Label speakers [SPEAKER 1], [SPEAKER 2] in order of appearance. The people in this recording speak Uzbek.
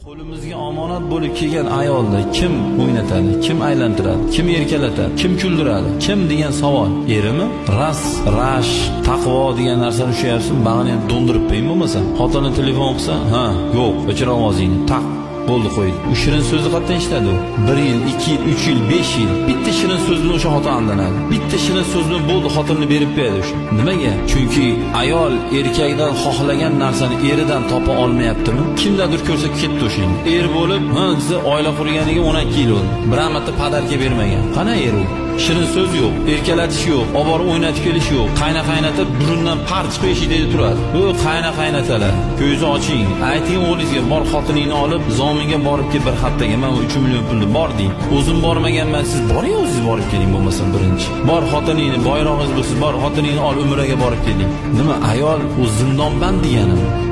[SPEAKER 1] Qo'limizga omonat bo'lib kelgan ayolni kim o'ynatadi, kim aylantiradi, kim erkalatadi, kim kuldiradi, kim degan savol. Erimi? Rash, taqvo degan narsani ushlayapsan, bag'ini ham do'ndirib qo'ying bo'lmasa. Xotini telefon qilsa, ha, yo'q, o'chir ovozingni, taq. Bo'ldi qo'ydi. U shirin so'zni qatdan eshitadi u? 1 yil, 2 yil, 3 yil, 5 yil. Bitta shirin so'z bilan o'sha xotin aldanadi. Bitta shirin so'z bilan bo'ldi xotinni berib qo'yadi o'sha. Nimaga? Chunki ayol erkakdan xohlagan narsani eridan topa olmayaptimi? Kimdadir ko'rsa ketdi o'sha. Er bo'lib, siz oila qurganiga 12 yil bo'ldi. Bir marta padarka bermagan. Qana er u? Shirin so'z yo'q, erkalatish yo'q, olib borib o'ynatib kelish yo'q. Qaynatib burundan parch qo'yish eshikda turadi. Bu qaynatalar. Ko'zni oching. Ayting o'g'lingizga bor xotiningni olib, zominga borib kel bir haftaga. Mana 3 million pulni bor deng. O'zim bormaganman, siz boring o'zingiz borib keling bo'lmasa birinchi. Bor xotiningni, boyrog'ingiz bo'lsa, bor xotiningni ol umraga borib keling. Nima ayol u zindonband deganimi?